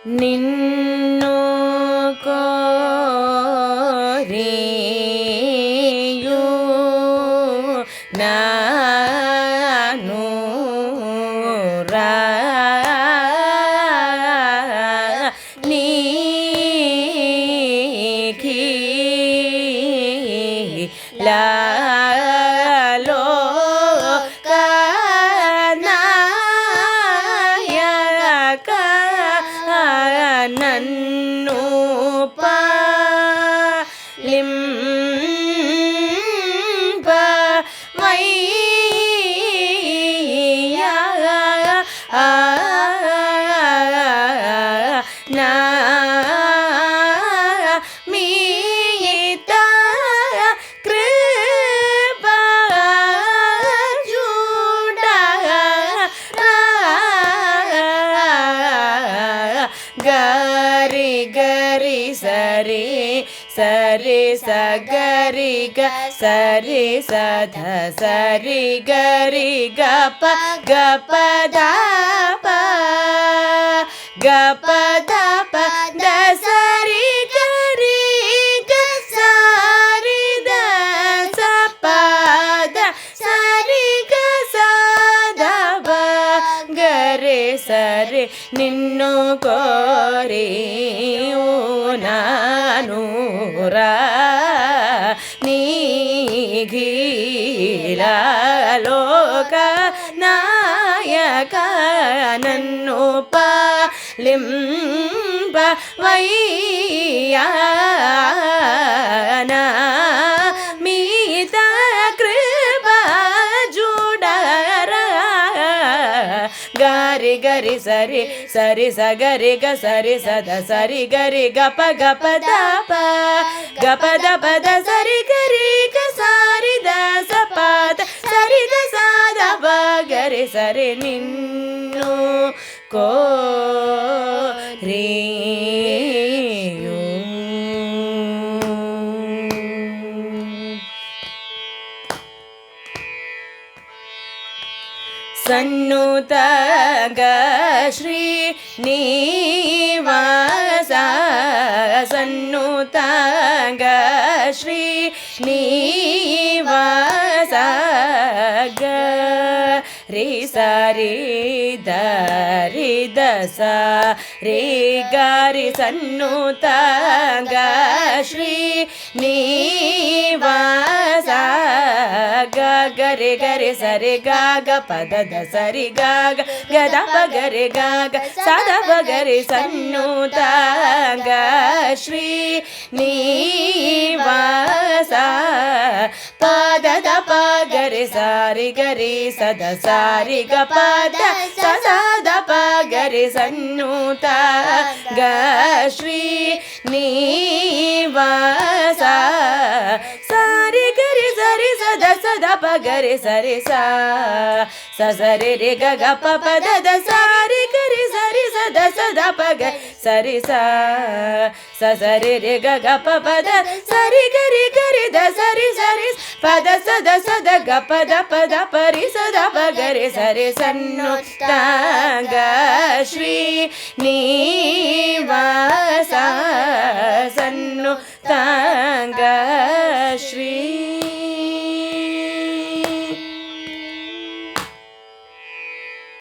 ನಿನ್ನು ಕೋರಿಯು ನಾನು ನನ್ನು ಪಾಲಿಂಪ ವೈಯ ನಾ ಮೀತ ಕೃಪಾ ಜೂಡ ಗರಿ ಗರಿ ಸರಿ ಸರಿ ಸ ಗರಿ ಗ ಸರಿ ಸಧ ಸರಿ ಗರಿ ಗ ಪ ಗ ಪ ದ ಪ ಗ ಪ ದ ಪ ದ ಸರಿ ಗರಿ ಗ ಸರಿ ದ ಸ ಪ ದ ಸರಿ ಗ ಸ ದ ಬ ಗರೆ ಸರಿ ನಿನ್ನು ಕೋರಿಯು ನಾನು ನೀಗಿಲ ಲೋಕ ನಾಯಕ ನನ್ನು ಪಾಲಿಂಪ ವೈಯ ಮೀತ ಕೃಪಾ ಜೂಡರ ಗರಿ ಗರಿ ಸರಿ ಸರಿ ಸ ಗರಿ ಗ ಸರಿ ಸದ ಸರಿ ಗರಿ ಗ ಪ ದ ಪ ಗ ಪ ದ ಸರಿ ಗರಿ ಗ ಸಾರಿ ದ ಸ ಪ ದ ಸರಿ ದ ಸ ದ ಬ ಗರಿ ಸರಿ ನಿನ್ನು ಕೋರಿಯು ಸನ್ನುತಗ ಶ್ರೀ ನಿವಾಸ ಸನ್ನುತಗ ಶ್ರೀ ನಿವಾಸ ಗ ರಿ ಸರಿ ದ ರಿ ದ ಸ ರಿ ಗ ರಿ ಸನ್ನುತಗ ಶ್ರೀ ನಿವಾಸ ಗ ಗರೆ ಗರೆ ಸರಿ ಗ ಗ ಪದ ದ ಸರಿ ಗ ಗ ಗದ ಪ ಗರೆ ಗ ಗ ಸದ ಪ ಗರೆ ಸನ್ನುತ ಗ ಶ್ರೀ ನಿವಾಸ ಪದ ದ ಪ ಗರೆ ಸಾರಿ ಗರಿ ಸದ ಸಾರಿ ಗ ಪದ ಸದ ದ ಪ ಗರೆ ಸನ್ನುತ ಗ ಶ್ರೀ ನಿವಾಸ ಸಾರಿ ಗರಿ ಸರಿ ಸದ ಸದ ಪ ಗರಿ ಸರಿ ಸ ಸರಿ ರೆ ಗ ಗ ಪ ಪದ ದ ಸಾರಿ ಗರಿ ಸರಿ ಸದ ಸದ ಪ ಗ ಸರಿ ಸ ಸರಿ ರೆ ಗ ಗ ಪ ಪದ ಸರಿ ಗರಿ ಗರಿ ದ ಸರಿ ಸರಿ ಪದ ಸದ ಸದ ಗ ಪದ ಪದ ಪರಿ ಸದ ಪ ಗರಿ ಸರಿ ಸನ್ನುತ ಗ ಶ್ರೀ ನಿವಾಸ ಸನ್ನುತ